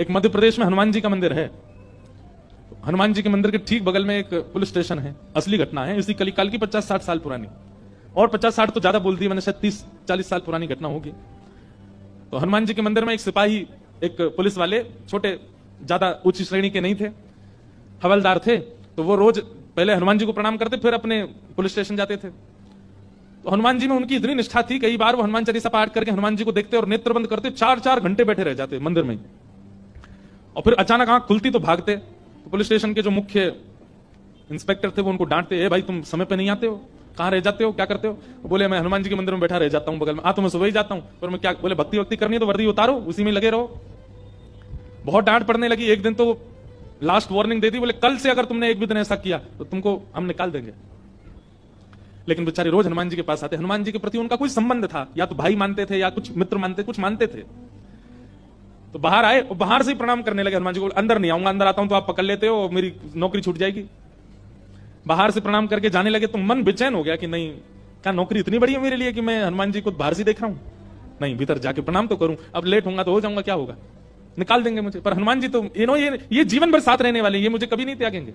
एक मध्य प्रदेश में हनुमान जी का मंदिर है। हनुमान जी के मंदिर के ठीक बगल में एक पुलिस स्टेशन है। असली घटना है, इसी कलिकाल की 50-60 साल पुरानी, और 50-60 तो ज्यादा बोल दी मैंने, शायद 30-40 साल पुरानी घटना होगी। तो हनुमान जी के मंदिर में एक सिपाही, एक पुलिस वाले, छोटे, ज्यादा उच्च श्रेणी के नहीं थे, हवलदार थे। तो वो रोज पहले हनुमान जी को प्रणाम करते, फिर अपने पुलिस स्टेशन जाते थे। तो हनुमान जी में उनकी इतनी निष्ठा थी, कई बार वो हनुमान चालीसा पाठ करके हनुमान जी को देखते और नेत्र बंद करते, 4-4 घंटे बैठे रह जाते मंदिर में। और फिर अचानक आंख खुलती तो भागते। तो पुलिस स्टेशन के जो मुख्य इंस्पेक्टर थे वो उनको डांटते, ए भाई तुम समय पे नहीं आते हो, कहां रह जाते हो, क्या करते हो? बोले मैं हनुमान जी के मंदिर में बैठा रह जाता हूं बगल में। तो मैं सुबह ही जाता हूं, पर मैं क्या, बोले भक्ति वक्ति करनी है तो वर्दी उतारो, उसी में लगे रहो। बहुत डांट पड़ने लगी। एक दिन तो लास्ट वार्निंग दे दी, बोले कल से अगर तुमने एक भी दिन ऐसा किया तो तुमको हम निकाल देंगे। लेकिन बेचारे रोज हनुमान जी के पास आते। हनुमान जी के प्रति उनका कोई संबंध था, या तो भाई मानते थे या कुछ मित्र मानते, कुछ मानते थे। तो बाहर आए और बाहर से ही प्रणाम करने लगे हनुमान जी को। अंदर नहीं आऊंगा, अंदर आता हूं तो आप पकड़ लेते हो, मेरी नौकरी छूट जाएगी। बाहर से प्रणाम करके जाने लगे तो मन बेचैन हो गया कि नहीं, क्या नौकरी इतनी बड़ी है मेरे लिए कि मैं हनुमान जी को बाहर से देख रहा हूं? नहीं, भीतर जाके प्रणाम तो करूं, अब लेट होऊंगा तो हो जाऊंगा, क्या होगा, निकाल देंगे मुझे। पर हनुमान जी तो ये जीवन भर साथ रहने वाले, ये मुझे कभी नहीं त्यागेंगे।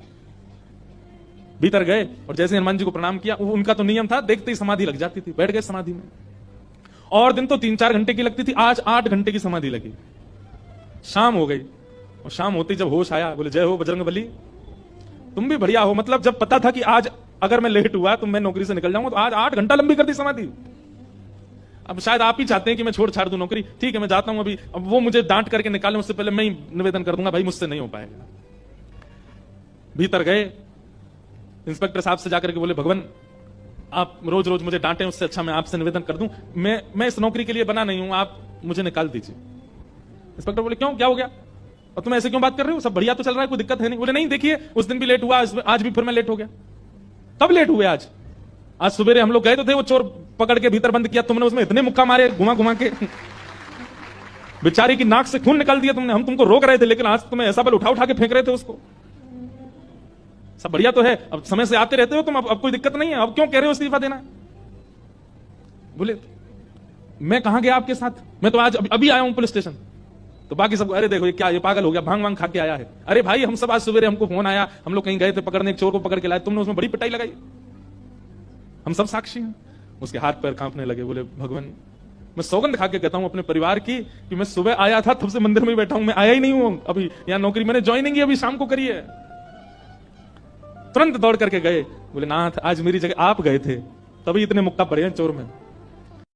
भीतर गए और जैसे हनुमान जी को प्रणाम किया, उनका तो नियम था, देखते ही समाधि लग जाती थी, बैठ गए समाधि में। और दिन तो 3-4 घंटे की लगती थी, आज 8 घंटे की समाधि लगी। शाम हो गई और शाम होती जब होश आया, बोले जय हो बजरंगबली, तुम भी बढ़िया हो। मतलब जब पता था कि आज अगर मैं लेट हुआ तो मैं नौकरी से निकल जाऊंगा, तो आज 8 घंटा लंबी कर दी समाधि। अब शायद आप ही चाहते हैं कि मैं छोड़ छाड़ दूं नौकरी, ठीक है मैं जाता हूं अभी। अब वो मुझे डांट करके निकाले, उससे पहले मैं ही निवेदन कर दूंगा, भाई मुझसे नहीं हो पाएगा। भीतर गए, इंस्पेक्टर साहब से जाकर के बोले, भगवान आप रोज रोज मुझे डांटे, उससे अच्छा मैं आपसे निवेदन कर दूं, मैं इस नौकरी के लिए बना नहीं हूं, आप मुझे निकाल दीजिए। इंस्पेक्टर बोले क्यों, क्या हो गया, और तुम ऐसे क्यों बात कर रहे हो, सब बढ़िया तो चल रहा है, कोई दिक्कत है नहीं। बोले नहीं देखिए, उस दिन भी लेट हुआ, आज भी फिर मैं लेट हो गया। कब लेट हुए? आज सुबह हम लोग गए तो थे, वो चोर पकड़ के भीतर बंद किया, तुमने उसमें इतने मुक्का मारे घुमा घुमा के, बेचारी की नाक से खून निकाल दिया तुमने। हम तुमको रोक रहे थे, लेकिन आज तुम्हें ऐसा बल उठा उठा के फेंक रहे थे उसको। सब बढ़िया तो है, अब समय से आते रहते हो तुम, अब कोई दिक्कत नहीं है, अब क्यों कह रहे हो इस्तीफा देना? बोले मैं कहां गया आपके साथ, मैं तो आज अभी आया हूं पुलिस स्टेशन। तो बाकी सब, अरे देखो ये क्या, ये पागल हो गया, भांग वांग खा के आया है। अरे भाई हम सब आज सवेरे हमको फोन आया, हम लोग कहीं गए थे पकड़ने, एक चोर को पकड़ के लाए, तुमने उसमें बड़ी पिटाई लगाई, हम सब साक्षी हैं। उसके हाथ पैर कांपने लगे। बोले भगवान मैं सौगंध खा के कहता हूं अपने परिवार की कि मैं सुबह आया था, तब से मंदिर में बैठा हूं, मैं आया ही नहीं हूं अभी, यहां नौकरी मैंने ज्वाइनिंग ही अभी शाम को करी है। तुरंत दौड़ करके गए, बोले नाथ आज मेरी जगह आप गए थे, तभी इतने मुक्का पड़े हैं चोर में।